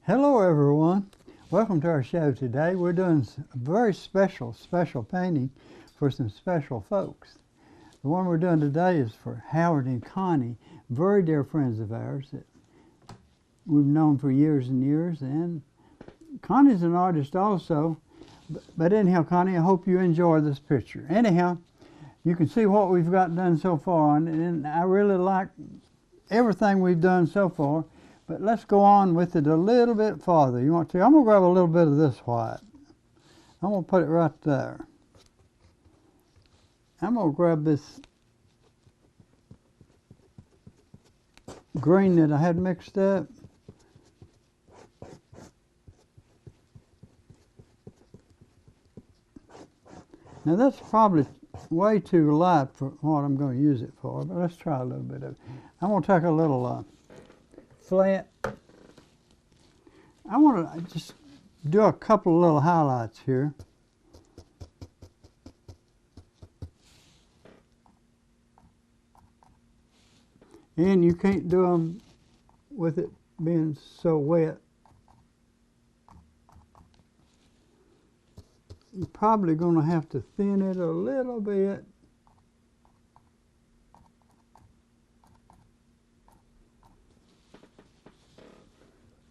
Hello everyone, welcome to our show today. We're doing a very special painting for some special folks. The one we're doing today is for Howard and Connie, very dear friends of ours that we've known for years and years, and Connie's an artist also. But anyhow, Connie, I hope you enjoy this picture. Anyhow, you can see what we've got done so far, and I really like everything we've done so far. But let's go on with it a little bit farther. You want to? I'm going to grab a little bit of this white. I'm going to put it right there. I'm going to grab this green that I had mixed up. Now that's probably way too light for what I'm going to use it for, but let's try a little bit of it. I'm going to take a little flat. I want to just do a couple of little highlights here. And you can't do them with it being so wet. You're probably going to have to thin it a little bit.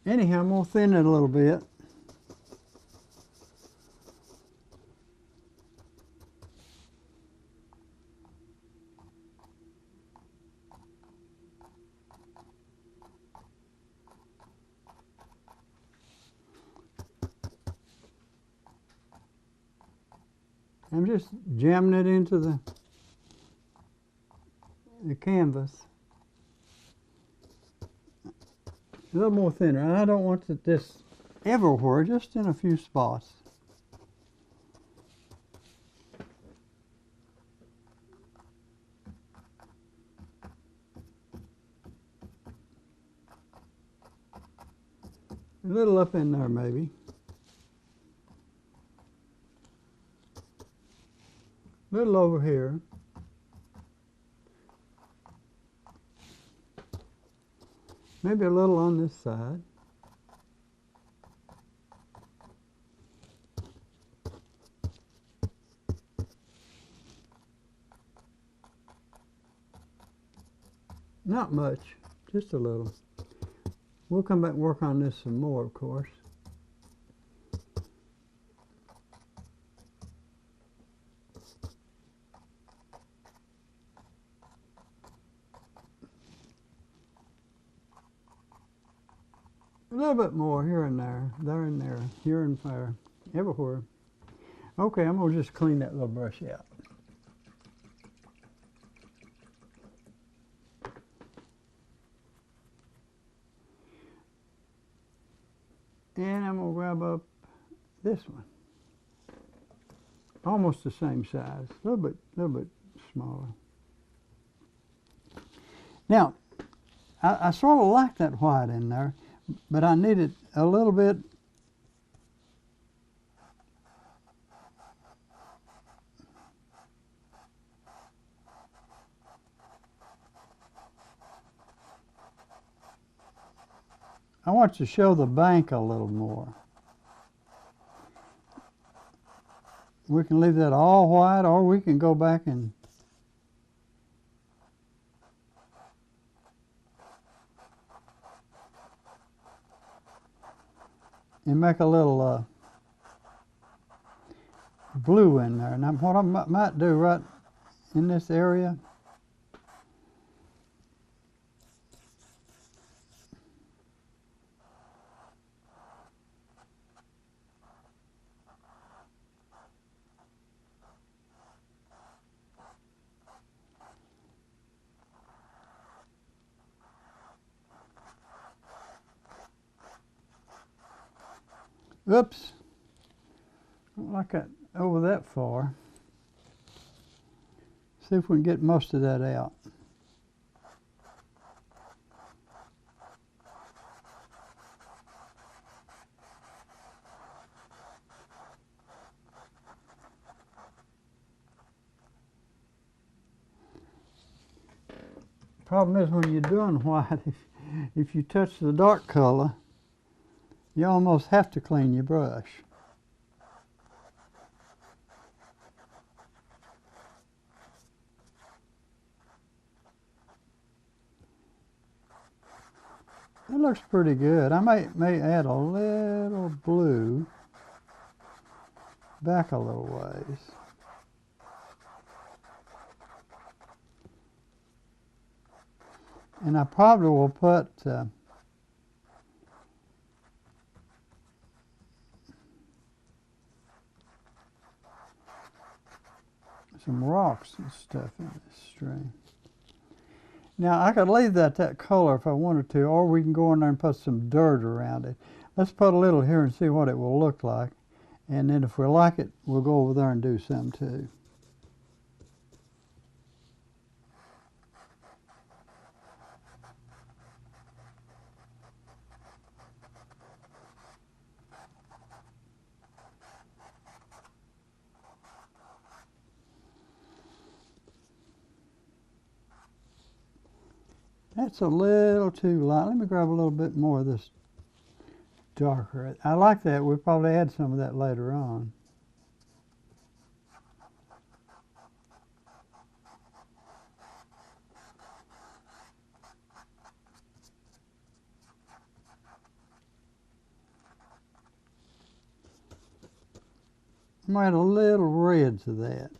Anyhow, I'm going to thin it a little bit. I'm just jamming it into the canvas. A little more thinner. I don't want this everywhere, just in a few spots. A little up in there maybe. A little over here. Maybe a little on this side. Not much, just a little. We'll come back and work on this some more, of course. A little bit more here and there and there, here and there, everywhere. Okay, I'm going to just clean that little brush out. And I'm going to grab up this one. Almost the same size, a little bit smaller. Now, I sort of like that white in there, but I need it a little bit I want to show the bank a little more. We can leave that all white, or we can go back and make a little blue in there. Now what I might do right in this area, oops, don't like that over that far. See if we can get most of that out. Problem is when you're doing white, if you touch the dark color, You almost have to clean your brush. It looks pretty good. I may add a little blue back a little ways. And I probably will put some rocks and stuff in this stream. Now I could leave that color if I wanted to, or we can go in there and put some dirt around it. Let's put a little here and see what it will look like. And then if we like it, we'll go over there and do some too. That's a little too light. Let me grab a little bit more of this darker. I like that. We'll probably add some of that later on. I'm going to add a little red to that.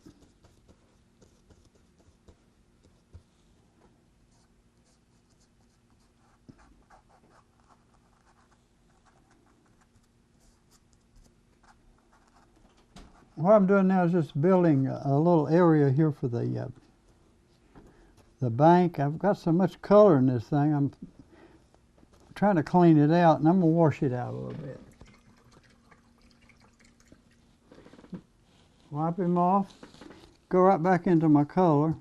What I'm doing now is just building a little area here for the bank. I've got so much color in this thing, I'm trying to clean it out, and I'm going to wash it out a little bit. Wipe him off, go right back into my color.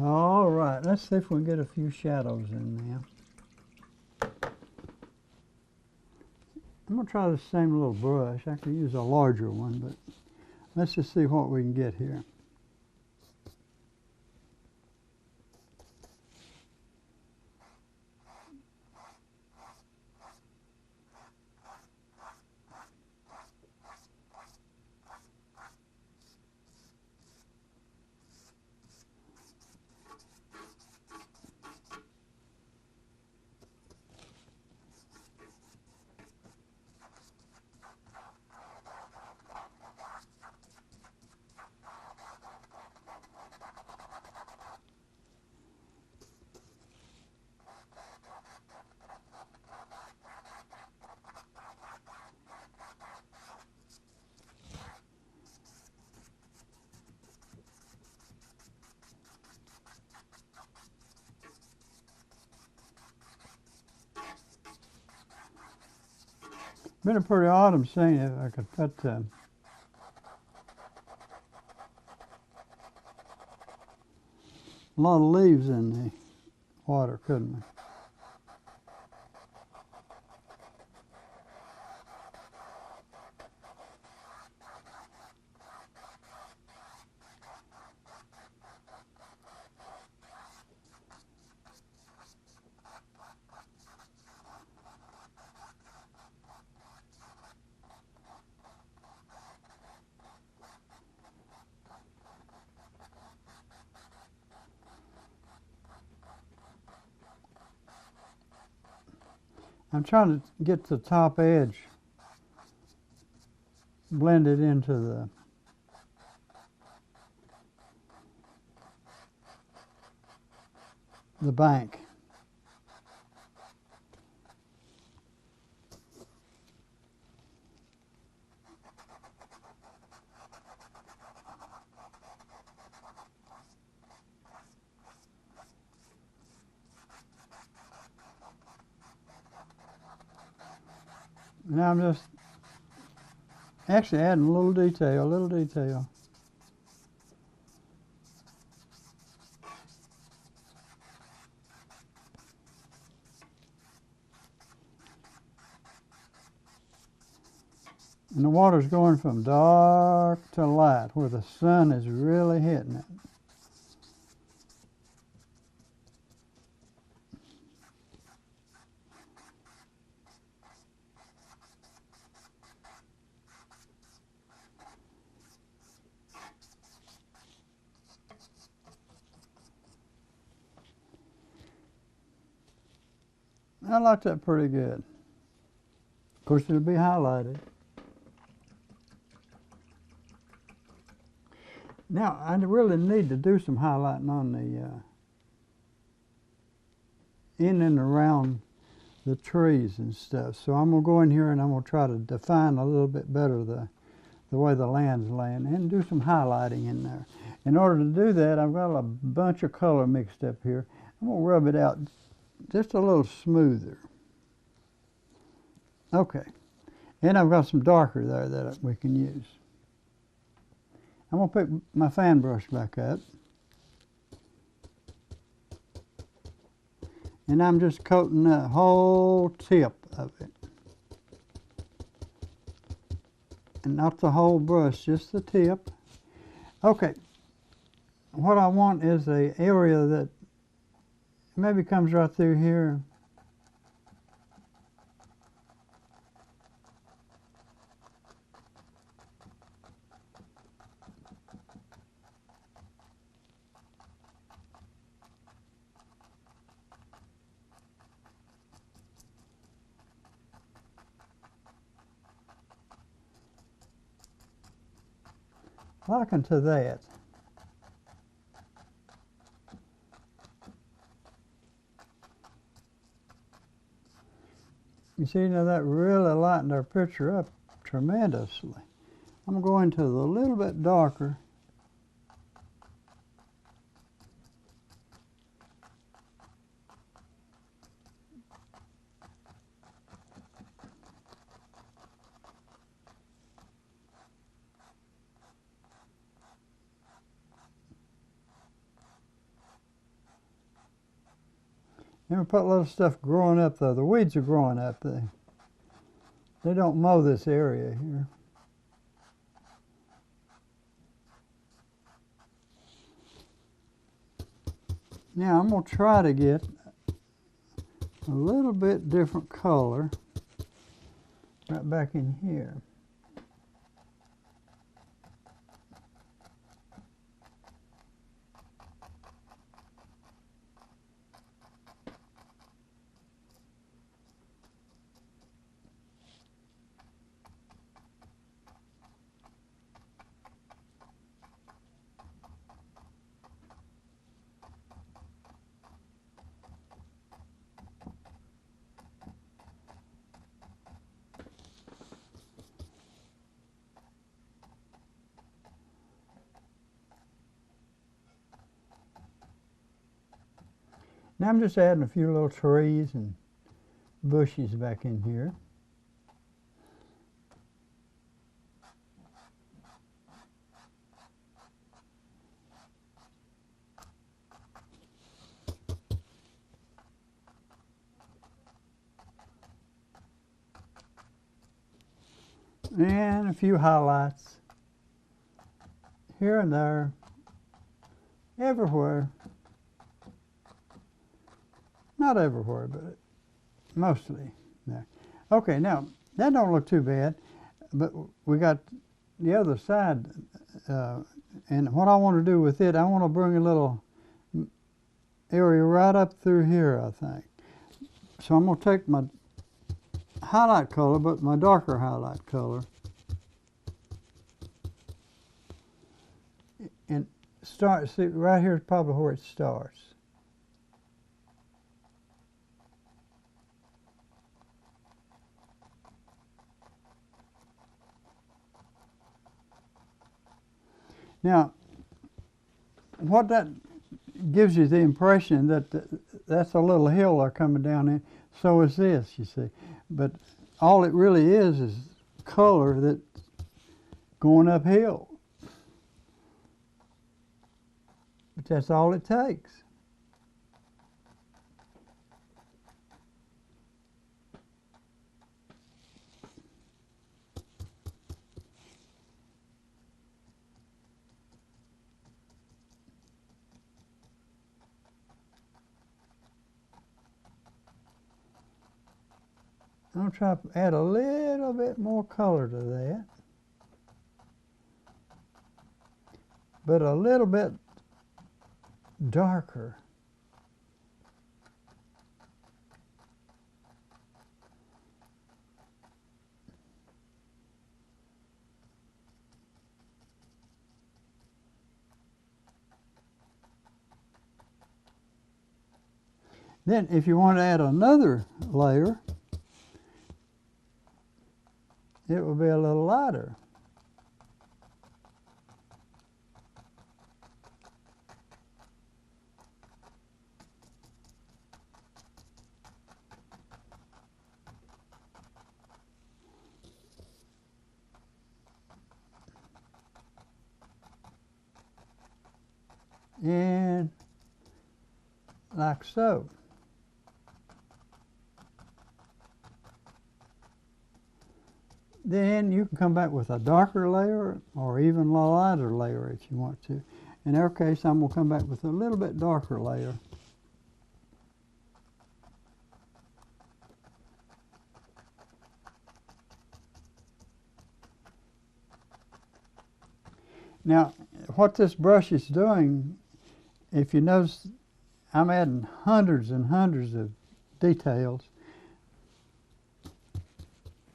All right, let's see if we can get a few shadows in there. I'm going to try the same little brush. I could use a larger one, but let's just see what we can get here. Been a pretty autumn scene. If I could put a lot of leaves in the water, couldn't we? I'm trying to get the top edge blended into the bank. Now I'm just actually adding a little detail. And the water's going from dark to light where the sun is really hitting it. I like that pretty good. Of course, it'll be highlighted. Now, I really need to do some highlighting on the in and around the trees and stuff. So I'm going to go in here and I'm going to try to define a little bit better the way the land's laying and do some highlighting in there. In order to do that, I've got a bunch of color mixed up here. I'm going to rub it out just a little smoother. Okay. And I've got some darker there that we can use. I'm going to pick my fan brush back up. And I'm just coating the whole tip of it. And not the whole brush, just the tip. Okay. What I want is an area that maybe comes right through here. Liken to that. You see, now that really lightened our picture up tremendously. I'm going to the little bit darker. And we put a little stuff growing up though. The weeds are growing up. They don't mow this area here. Now I'm going to try to get a little bit different color right back in here. Now I'm just adding a few little trees and bushes back in here. And a few highlights here and there, everywhere. Not everywhere, but mostly there. Okay, now that don't look too bad, but we got the other side, and what I want to do with it, I want to bring a little area right up through here, I think. So I'm going to take my highlight color, but my darker highlight color, and start, see right here is probably where it starts. Now, what that gives you the impression that that's a little hill they're coming down in. So is this, you see. But all it really is color that's going uphill. But that's all it takes. I'm going to try to add a little bit more color to that, but a little bit darker. Then if you want to add another layer, it will be a little lighter. And like so. Then you can come back with a darker layer or even a lighter layer if you want to. In our case, I'm going to come back with a little bit darker layer. Now, what this brush is doing, if you notice, I'm adding hundreds and hundreds of details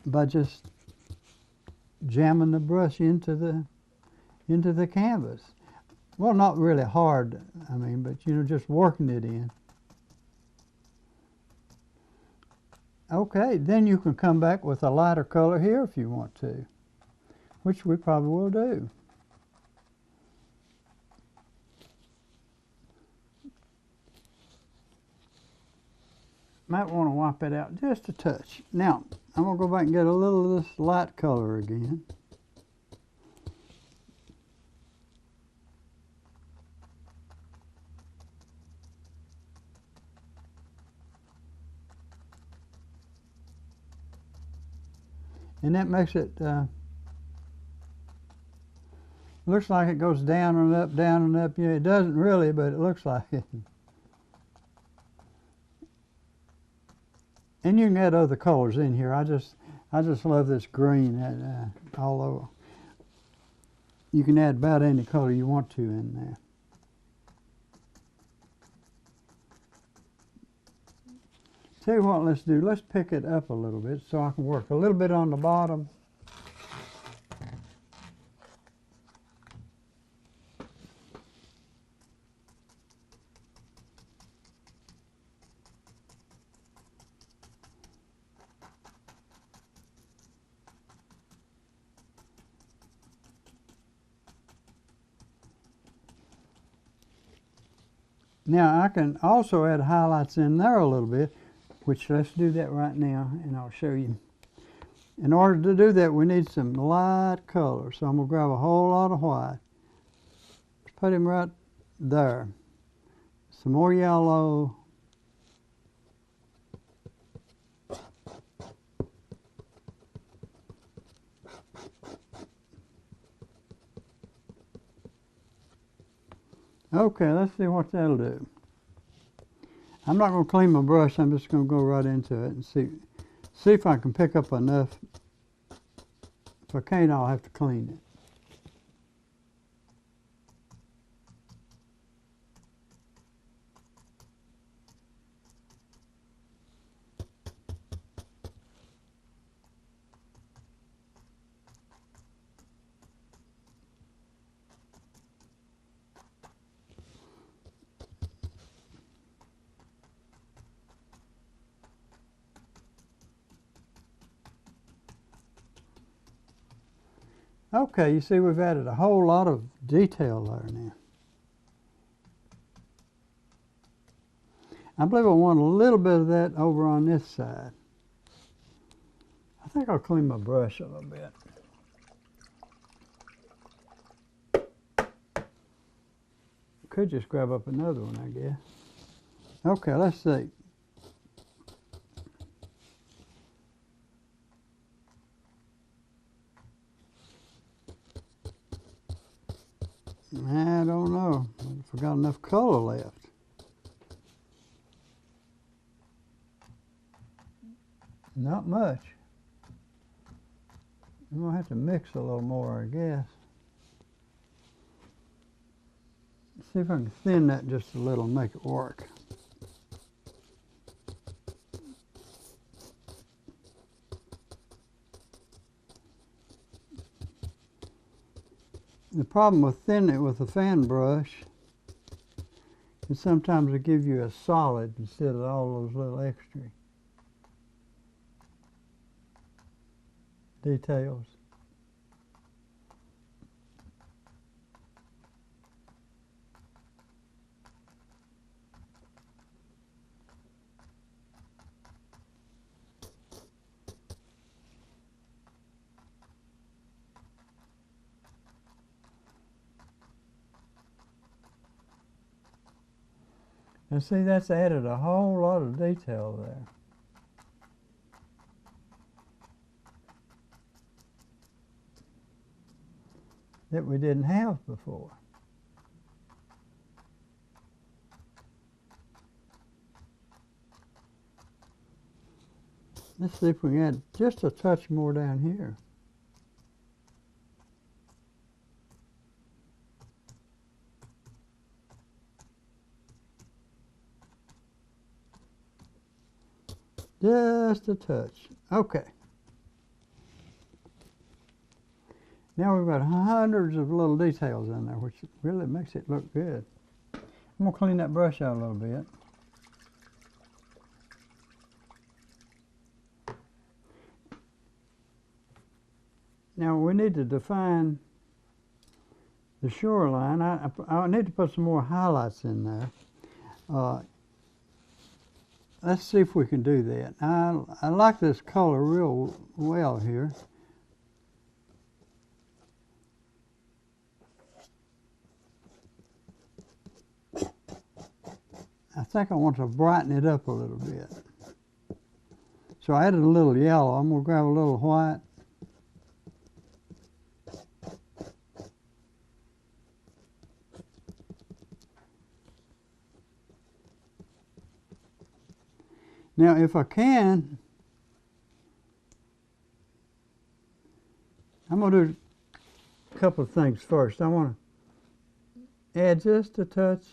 by just jamming the brush into the canvas. Well, not really hard, I mean, but you know, just working it in. Okay, then you can come back with a lighter color here if you want to, which we probably will do. Might want to wipe it out just a touch. Now, I'm going to go back and get a little of this light color again. And that makes it, looks like it goes down and up, down and up. Yeah, it doesn't really, but it looks like it. And you can add other colors in here. I just love this green. Although you can add about any color you want to in there. Tell you what, let's do. Let's pick it up a little bit so I can work a little bit on the bottom. Now I can also add highlights in there a little bit, which let's do that right now and I'll show you. In order to do that, we need some light color. So I'm going to grab a whole lot of white. Let's put him right there. Some more yellow. Okay, let's see what that'll do. I'm not going to clean my brush. I'm just going to go right into it and see if I can pick up enough. If I can't, I'll have to clean it. Okay, you see we've added a whole lot of detail there now. I believe I want a little bit of that over on this side. think I'll clean my brush a little bit. Could just grab up another one, I guess. Okay, let's see. I don't know. I forgot enough color left. Not much. I'm gonna have to mix a little more, I guess. See if I can thin that just a little and make it work. The problem with thinning it with a fan brush is sometimes it gives you a solid instead of all those little extra details. And see, that's added a whole lot of detail there. That we didn't have before. Let's see if we can add just a touch more down here. Just a touch. Okay. Now we've got hundreds of little details in there, which really makes it look good. I'm going to clean that brush out a little bit. Now we need to define the shoreline. I need to put some more highlights in there. Let's see if we can do that. I like this color real well here. I think I want to brighten it up a little bit. So I added a little yellow. I'm going to grab a little white. Now, if I can, I'm going to do a couple of things first. I want to add just a touch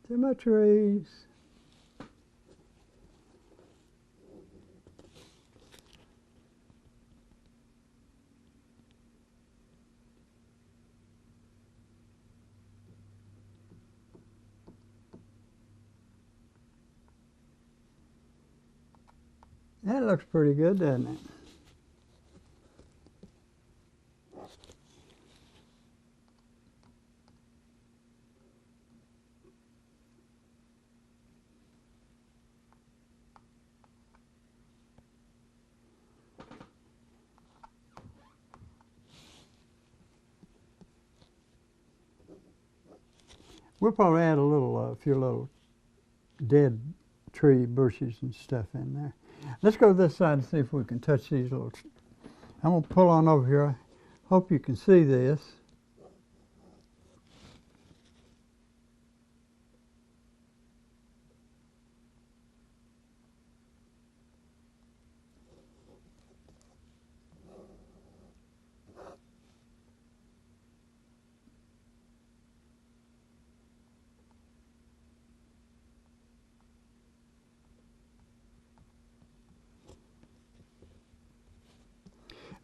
to my trees. That looks pretty good, doesn't it? We'll probably add a few little dead tree bushes and stuff in there. Let's go to this side and see if we can touch these little. I'm going to pull on over here. I hope you can see this.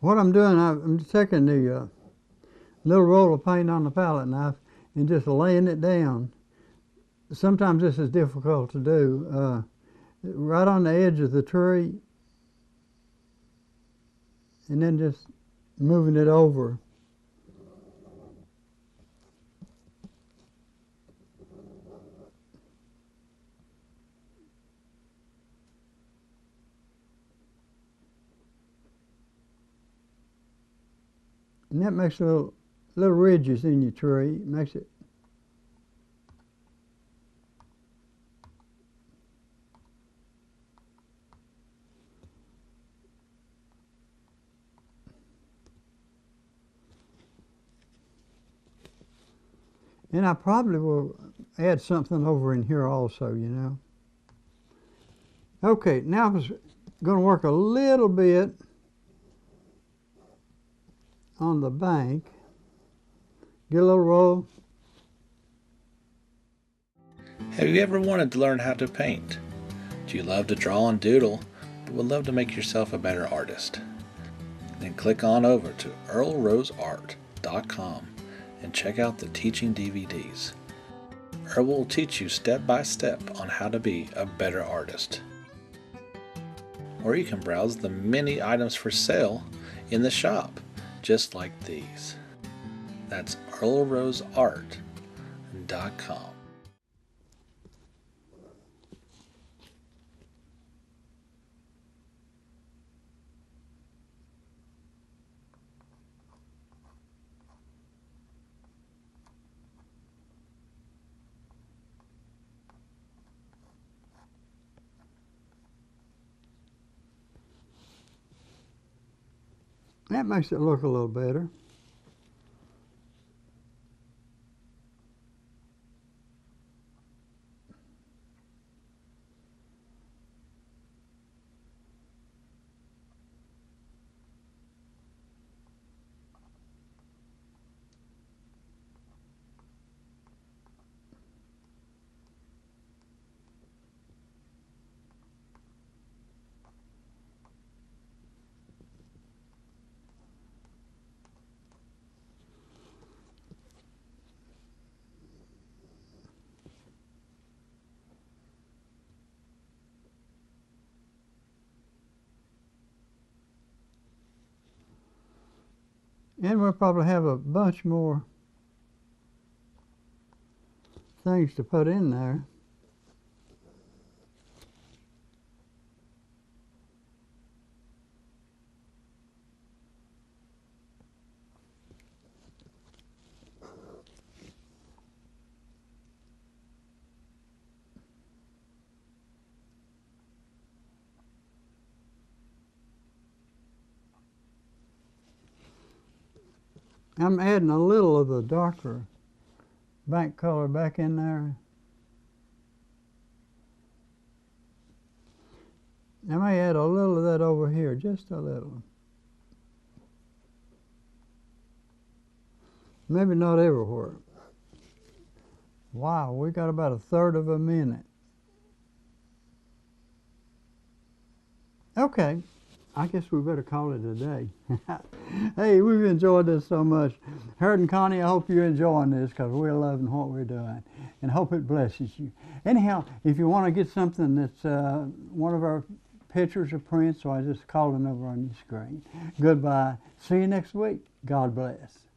What I'm doing, I'm taking the little roll of paint on the palette knife and just laying it down. Sometimes this is difficult to do. right on the edge of the tree, and then just moving it over. And that makes little ridges in your tree. It makes it. And I probably will add something over in here also, you know. Okay, now I'm going to work a little bit on the bank. Get a little roll. Have you ever wanted to learn how to paint? Do you love to draw and doodle, but would love to make yourself a better artist? Then click on over to earlroseart.com and check out the teaching DVDs. Earl will teach you step by step on how to be a better artist. Or you can browse the many items for sale in the shop, just like these. That's earlroseart.com. That makes it look a little better. And we'll probably have a bunch more things to put in there. I'm adding a little of the darker bank color back in there. I may add a little of that over here, just a little. Maybe not everywhere. Wow, we got about 1/3 of a minute. Okay, I guess we better call it a day. Hey, we've enjoyed this so much. Harold and Connie, I hope you're enjoying this because we're loving what we're doing and hope it blesses you. Anyhow, if you want to get something that's one of our pictures or prints, so I just call it over on your screen. Goodbye. See you next week. God bless.